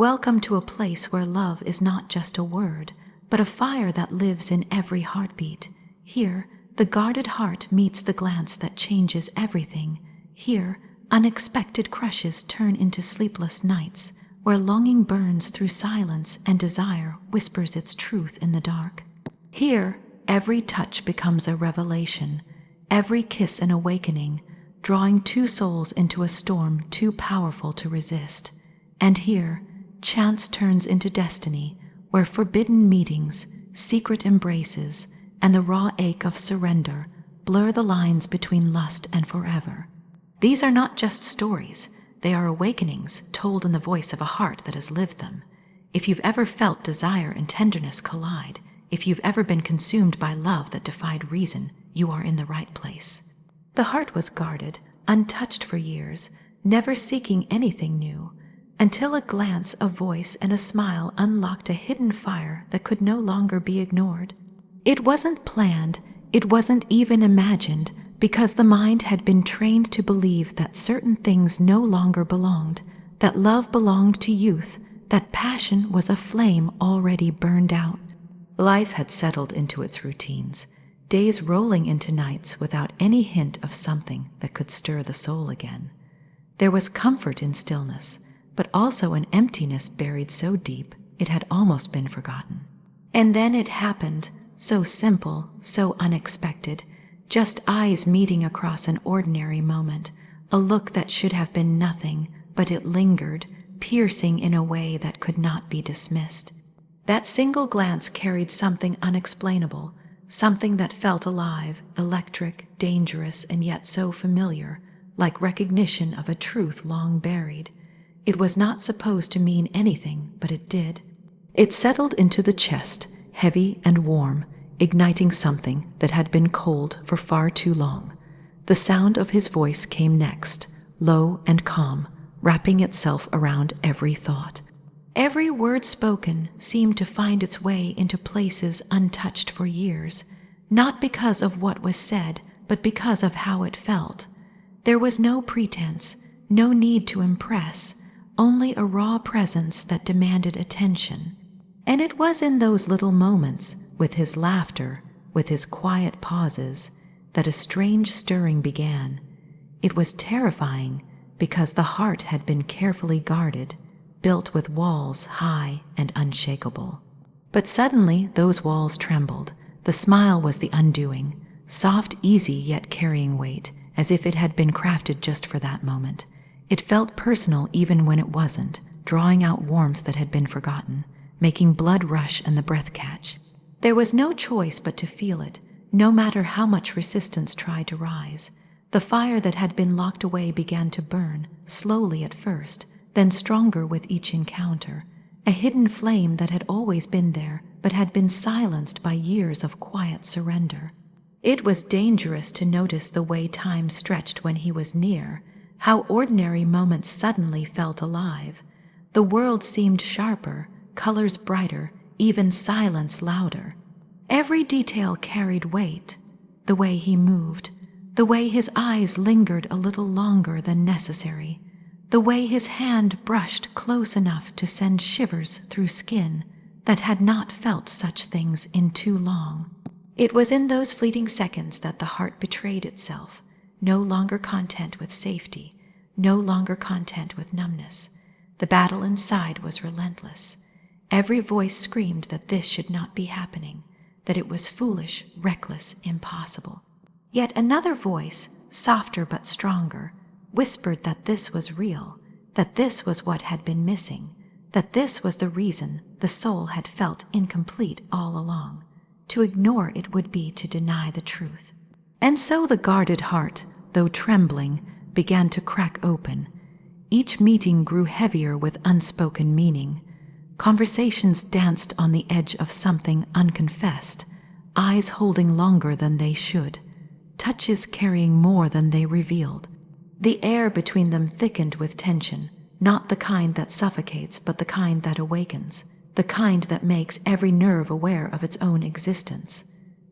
Welcome to a place where love is not just a word, but a fire that lives in every heartbeat. Here, the guarded heart meets the glance that changes everything. Here, unexpected crushes turn into sleepless nights, where longing burns through silence and desire whispers its truth in the dark. Here, every touch becomes a revelation, every kiss an awakening, drawing two souls into a storm too powerful to resist. And here, chance turns into destiny, where forbidden meetings, secret embraces, and the raw ache of surrender blur the lines between lust and forever. These are not just stories, they are awakenings told in the voice of a heart that has lived them. If you've ever felt desire and tenderness collide, if you've ever been consumed by love that defied reason, you are in the right place. The heart was guarded, untouched for years, never seeking anything new, until a glance, a voice, and a smile unlocked a hidden fire that could no longer be ignored. It wasn't planned, it wasn't even imagined, because the mind had been trained to believe that certain things no longer belonged, that love belonged to youth, that passion was a flame already burned out. Life had settled into its routines, days rolling into nights without any hint of something that could stir the soul again. There was comfort in stillness, but also an emptiness buried so deep it had almost been forgotten. And then it happened, so simple, so unexpected, just eyes meeting across an ordinary moment, a look that should have been nothing, but it lingered, piercing in a way that could not be dismissed. That single glance carried something unexplainable, something that felt alive, electric, dangerous, and yet so familiar, like recognition of a truth long buried. It was not supposed to mean anything, but it did. It settled into the chest, heavy and warm, igniting something that had been cold for far too long. The sound of his voice came next, low and calm, wrapping itself around every thought. Every word spoken seemed to find its way into places untouched for years, not because of what was said, but because of how it felt. There was no pretense, no need to impress, only a raw presence that demanded attention. And it was in those little moments, with his laughter, with his quiet pauses, that a strange stirring began. It was terrifying because the heart had been carefully guarded, built with walls high and unshakable. But suddenly those walls trembled. The smile was the undoing, soft, easy, yet carrying weight, as if it had been crafted just for that moment. It felt personal even when it wasn't, drawing out warmth that had been forgotten, making blood rush and the breath catch. There was no choice but to feel it, no matter how much resistance tried to rise. The fire that had been locked away began to burn, slowly at first, then stronger with each encounter, a hidden flame that had always been there, but had been silenced by years of quiet surrender. It was dangerous to notice the way time stretched when he was near, how ordinary moments suddenly felt alive. The world seemed sharper, colors brighter, even silence louder. Every detail carried weight. The way he moved, the way his eyes lingered a little longer than necessary, the way his hand brushed close enough to send shivers through skin that had not felt such things in too long. It was in those fleeting seconds that the heart betrayed itself, no longer content with safety, no longer content with numbness. The battle inside was relentless. Every voice screamed that this should not be happening, that it was foolish, reckless, impossible. Yet another voice, softer but stronger, whispered that this was real, that this was what had been missing, that this was the reason the soul had felt incomplete all along. To ignore it would be to deny the truth. And so the guarded heart, though trembling, began to crack open. Each meeting grew heavier with unspoken meaning. Conversations danced on the edge of something unconfessed, eyes holding longer than they should, touches carrying more than they revealed. The air between them thickened with tension, not the kind that suffocates, but the kind that awakens, the kind that makes every nerve aware of its own existence.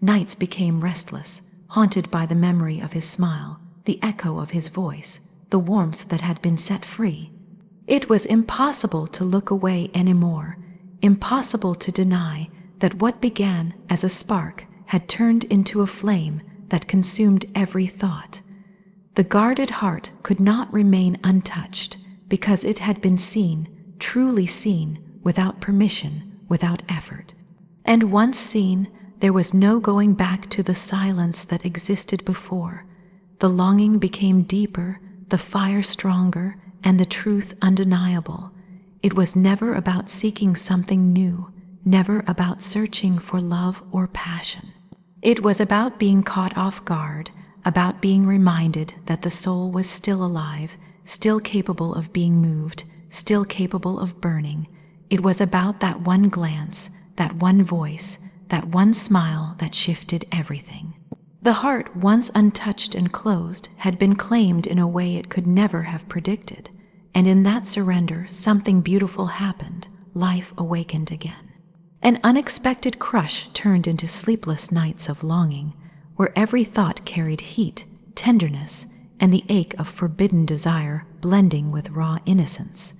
Nights became restless, haunted by the memory of his smile, the echo of his voice, the warmth that had been set free. It was impossible to look away anymore, impossible to deny that what began as a spark had turned into a flame that consumed every thought. The guarded heart could not remain untouched because it had been seen, truly seen, without permission, without effort. And once seen, there was no going back to the silence that existed before. The longing became deeper, the fire stronger, and the truth undeniable. It was never about seeking something new, never about searching for love or passion. It was about being caught off guard, about being reminded that the soul was still alive, still capable of being moved, still capable of burning. It was about that one glance, that one voice, that one smile that shifted everything. The heart, once untouched and closed, had been claimed in a way it could never have predicted. And in that surrender, something beautiful happened. Life awakened again. An unexpected crush turned into sleepless nights of longing, where every thought carried heat, tenderness, and the ache of forbidden desire blending with raw innocence.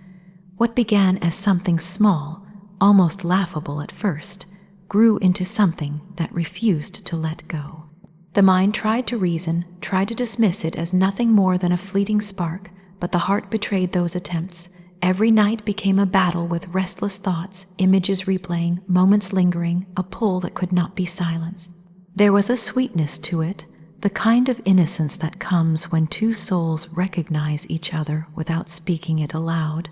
What began as something small, almost laughable at first, grew into something that refused to let go. The mind tried to reason, tried to dismiss it as nothing more than a fleeting spark, but the heart betrayed those attempts. Every night became a battle with restless thoughts, images replaying, moments lingering, a pull that could not be silenced. There was a sweetness to it, the kind of innocence that comes when two souls recognize each other without speaking it aloud.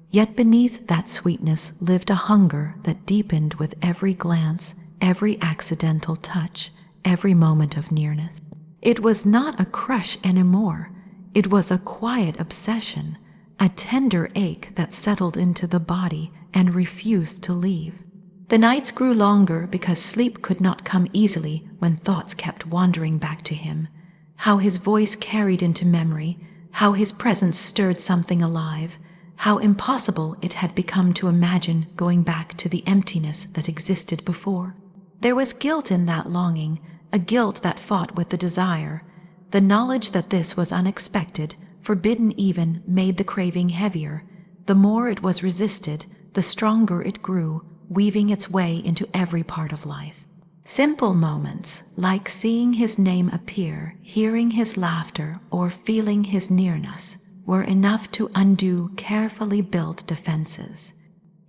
Yet beneath that sweetness lived a hunger that deepened with every glance, every accidental touch, every moment of nearness. It was not a crush anymore. It was a quiet obsession, a tender ache that settled into the body and refused to leave. The nights grew longer because sleep could not come easily when thoughts kept wandering back to him. How his voice carried into memory, how his presence stirred something alive, how impossible it had become to imagine going back to the emptiness that existed before. There was guilt in that longing, a guilt that fought with the desire. The knowledge that this was unexpected, forbidden even, made the craving heavier. The more it was resisted, the stronger it grew, weaving its way into every part of life. Simple moments, like seeing his name appear, hearing his laughter, or feeling his nearness, were enough to undo carefully built defenses.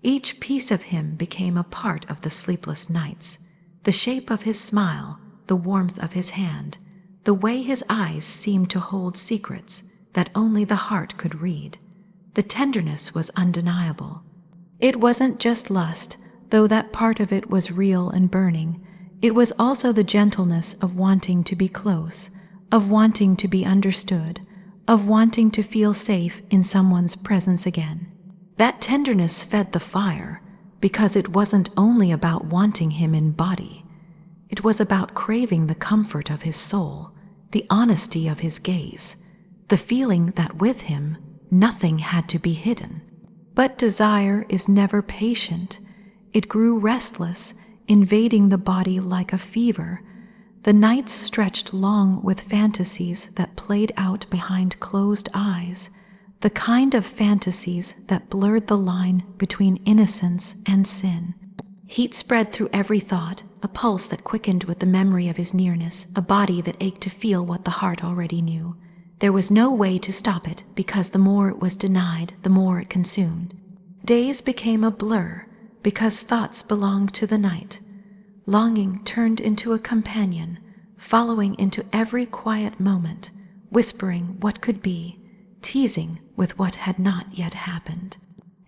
Each piece of him became a part of the sleepless nights. The shape of his smile, the warmth of his hand, the way his eyes seemed to hold secrets that only the heart could read. The tenderness was undeniable. It wasn't just lust, though that part of it was real and burning. It was also the gentleness of wanting to be close, of wanting to be understood, of wanting to feel safe in someone's presence again. That tenderness fed the fire, because it wasn't only about wanting him in body. It was about craving the comfort of his soul, the honesty of his gaze, the feeling that with him, nothing had to be hidden. But desire is never patient. It grew restless, invading the body like a fever. The nights stretched long with fantasies that played out behind closed eyes, the kind of fantasies that blurred the line between innocence and sin. Heat spread through every thought, a pulse that quickened with the memory of his nearness, a body that ached to feel what the heart already knew. There was no way to stop it, because the more it was denied, the more it consumed. Days became a blur, because thoughts belonged to the night. Longing turned into a companion, following into every quiet moment, whispering what could be, teasing with what had not yet happened.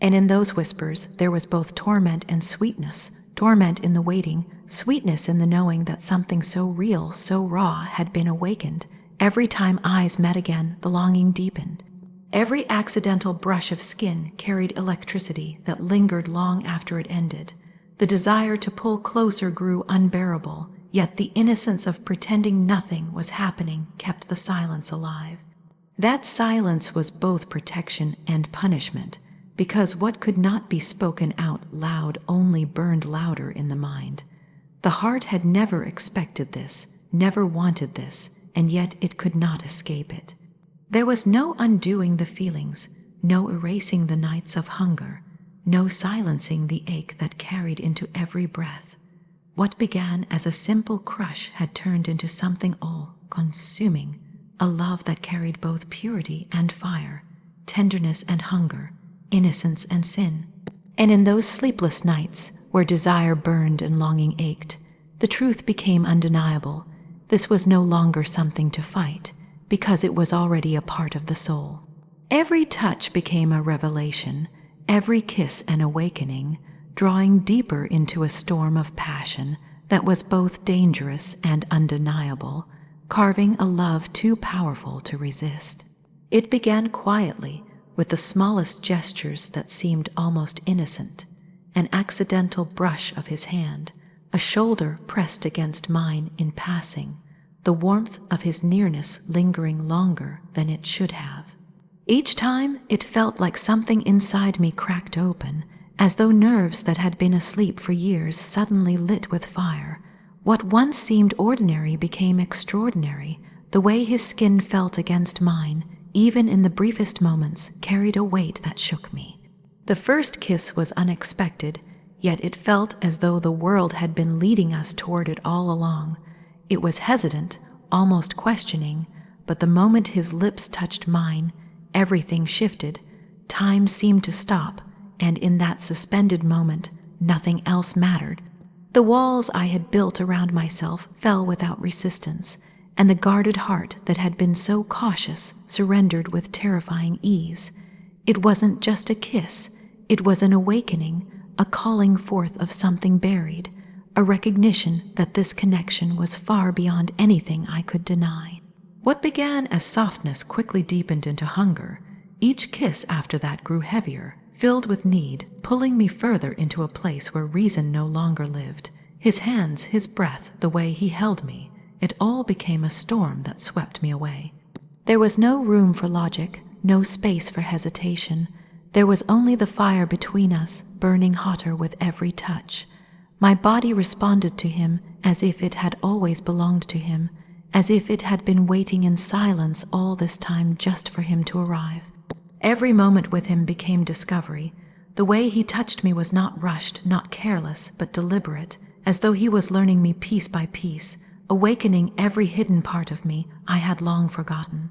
And in those whispers there was both torment and sweetness, torment in the waiting, sweetness in the knowing that something so real, so raw had been awakened. Every time eyes met again, the longing deepened. Every accidental brush of skin carried electricity that lingered long after it ended. The desire to pull closer grew unbearable, yet the innocence of pretending nothing was happening kept the silence alive. That silence was both protection and punishment, because what could not be spoken out loud only burned louder in the mind. The heart had never expected this, never wanted this, and yet it could not escape it. There was no undoing the feelings. no erasing the nights of hunger, no silencing the ache that carried into every breath. What began as a simple crush had turned into something all-consuming, a love that carried both purity and fire, tenderness and hunger, innocence and sin. And in those sleepless nights, where desire burned and longing ached, the truth became undeniable. This was no longer something to fight, because it was already a part of the soul. Every touch became a revelation, every kiss an awakening, drawing deeper into a storm of passion that was both dangerous and undeniable, carving a love too powerful to resist. It began quietly, with the smallest gestures that seemed almost innocent, an accidental brush of his hand, a shoulder pressed against mine in passing, the warmth of his nearness lingering longer than it should have. Each time it felt like something inside me cracked open, as though nerves that had been asleep for years suddenly lit with fire. What once seemed ordinary became extraordinary. The way his skin felt against mine, even in the briefest moments, carried a weight that shook me. The first kiss was unexpected, yet it felt as though the world had been leading us toward it all along. It was hesitant, almost questioning, but the moment his lips touched mine, everything shifted. Time seemed to stop, and in that suspended moment, nothing else mattered. The walls I had built around myself fell without resistance, and the guarded heart that had been so cautious surrendered with terrifying ease. It wasn't just a kiss, it was an awakening, a calling forth of something buried, a recognition that this connection was far beyond anything I could deny. What began as softness quickly deepened into hunger. Each kiss after that grew heavier, filled with need, pulling me further into a place where reason no longer lived. His hands, his breath, the way he held me, it all became a storm that swept me away. There was no room for logic, no space for hesitation. There was only the fire between us, burning hotter with every touch. My body responded to him as if it had always belonged to him, as if it had been waiting in silence all this time just for him to arrive. Every moment with him became discovery. The way he touched me was not rushed, not careless, but deliberate, as though he was learning me piece by piece, awakening every hidden part of me I had long forgotten.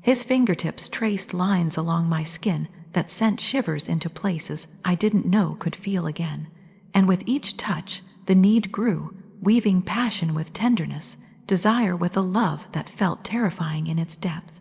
His fingertips traced lines along my skin that sent shivers into places I didn't know could feel again. And with each touch, the need grew, weaving passion with tenderness, desire with a love that felt terrifying in its depth.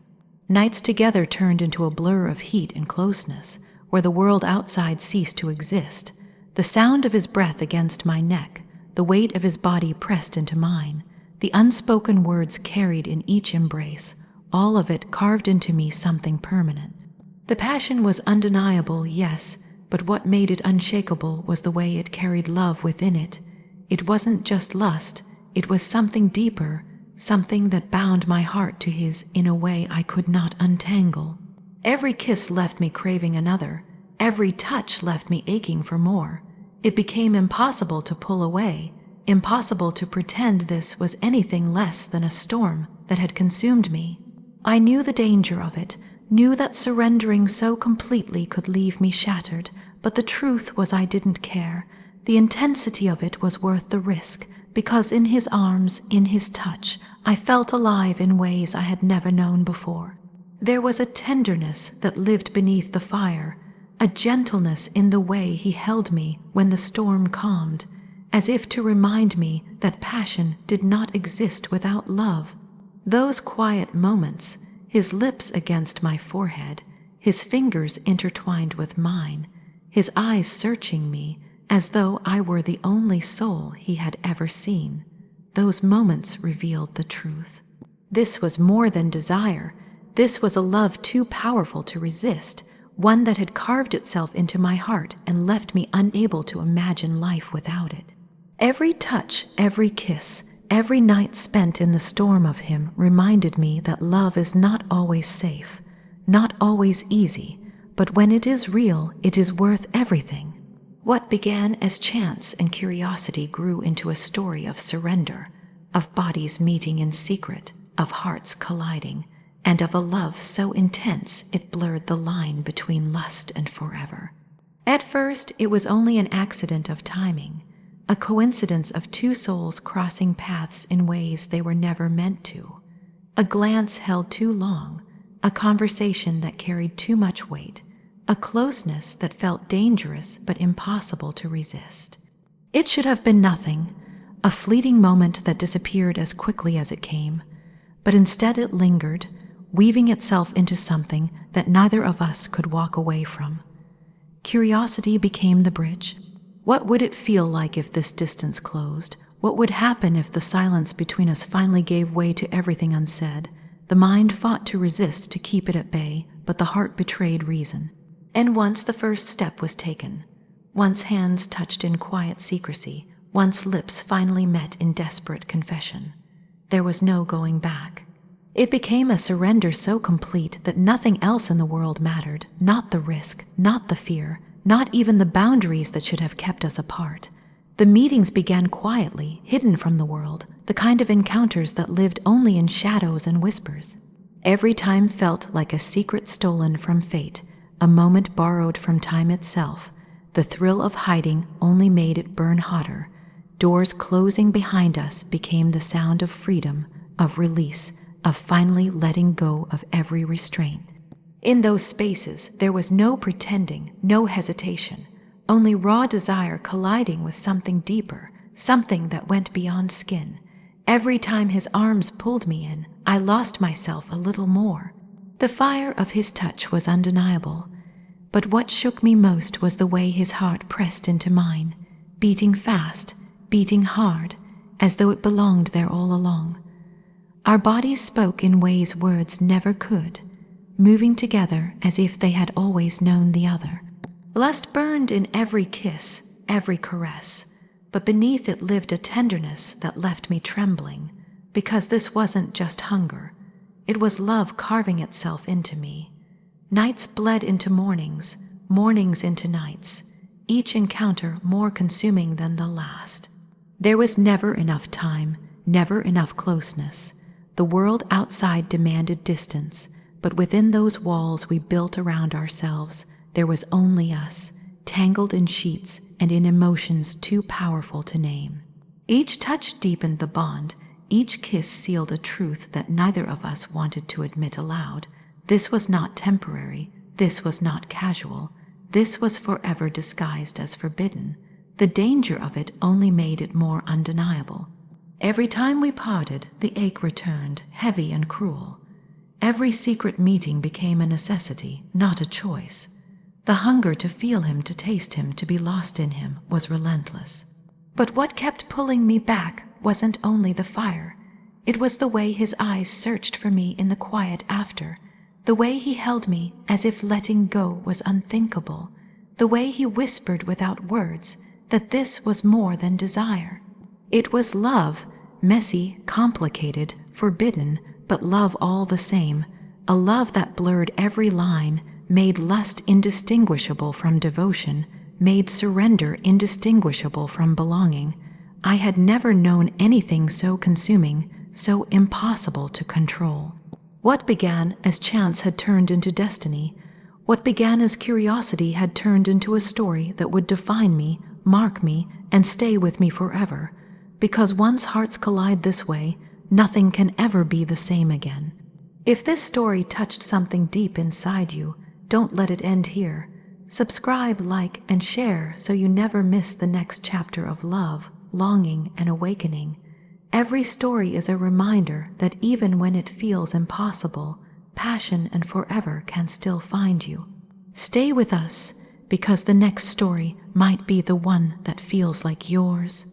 Nights together turned into a blur of heat and closeness, where the world outside ceased to exist. The sound of his breath against my neck, the weight of his body pressed into mine, the unspoken words carried in each embrace, all of it carved into me something permanent. The passion was undeniable, yes, but what made it unshakable was the way it carried love within it. It wasn't just lust, it was something deeper, something that bound my heart to his in a way I could not untangle. Every kiss left me craving another. Every touch left me aching for more. It became impossible to pull away, impossible to pretend this was anything less than a storm that had consumed me. I knew the danger of it, knew that surrendering so completely could leave me shattered, but the truth was I didn't care. The intensity of it was worth the risk, because in his arms, in his touch, I felt alive in ways I had never known before. There was a tenderness that lived beneath the fire, a gentleness in the way he held me when the storm calmed, as if to remind me that passion did not exist without love. Those quiet moments, his lips against my forehead, his fingers intertwined with mine, his eyes searching me as though I were the only soul he had ever seen, those moments revealed the truth. This was more than desire. This was a love too powerful to resist, one that had carved itself into my heart and left me unable to imagine life without it. Every touch, every kiss, every night spent in the storm of him reminded me that love is not always safe, not always easy, but when it is real, it is worth everything. What began as chance and curiosity grew into a story of surrender, of bodies meeting in secret, of hearts colliding, and of a love so intense it blurred the line between lust and forever. At first, it was only an accident of timing, a coincidence of two souls crossing paths in ways they were never meant to. A glance held too long, a conversation that carried too much weight, a closeness that felt dangerous but impossible to resist. It should have been nothing, a fleeting moment that disappeared as quickly as it came, but instead it lingered, weaving itself into something that neither of us could walk away from. Curiosity became the bridge. What would it feel like if this distance closed? What would happen if the silence between us finally gave way to everything unsaid? The mind fought to resist to keep it at bay, but the heart betrayed reason. And once the first step was taken, once hands touched in quiet secrecy, once lips finally met in desperate confession, there was no going back. It became a surrender so complete that nothing else in the world mattered, not the risk, not the fear, not even the boundaries that should have kept us apart. The meetings began quietly, hidden from the world, the kind of encounters that lived only in shadows and whispers. Every time felt like a secret stolen from fate, a moment borrowed from time itself. The thrill of hiding only made it burn hotter. Doors closing behind us became the sound of freedom, of release, of finally letting go of every restraint. In those spaces, there was no pretending, no hesitation, only raw desire colliding with something deeper, something that went beyond skin. Every time his arms pulled me in, I lost myself a little more. The fire of his touch was undeniable, but what shook me most was the way his heart pressed into mine, beating fast, beating hard, as though it belonged there all along. Our bodies spoke in ways words never could, moving together as if they had always known the other. Lust burned in every kiss, every caress, but beneath it lived a tenderness that left me trembling, because this wasn't just hunger. It was love carving itself into me. Nights bled into mornings, mornings into nights, each encounter more consuming than the last. There was never enough time, never enough closeness. The world outside demanded distance, but within those walls we built around ourselves, there was only us, tangled in sheets and in emotions too powerful to name. Each touch deepened the bond, each kiss sealed a truth that neither of us wanted to admit aloud. This was not temporary, this was not casual, this was forever disguised as forbidden. The danger of it only made it more undeniable. Every time we parted, the ache returned, heavy and cruel. Every secret meeting became a necessity, not a choice. The hunger to feel him, to taste him, to be lost in him was relentless. But what kept pulling me back wasn't only the fire. It was the way his eyes searched for me in the quiet after, the way he held me as if letting go was unthinkable, the way he whispered without words that this was more than desire. It was love, messy, complicated, forbidden, but love all the same, a love that blurred every line, made lust indistinguishable from devotion, made surrender indistinguishable from belonging. I had never known anything so consuming, so impossible to control. What began as chance had turned into destiny. What began as curiosity had turned into a story that would define me, mark me, and stay with me forever. Because once hearts collide this way, nothing can ever be the same again. If this story touched something deep inside you, don't let it end here. Subscribe, like, and share so you never miss the next chapter of love, longing, and awakening. Every story is a reminder that even when it feels impossible, passion and forever can still find you. Stay with us, because the next story might be the one that feels like yours.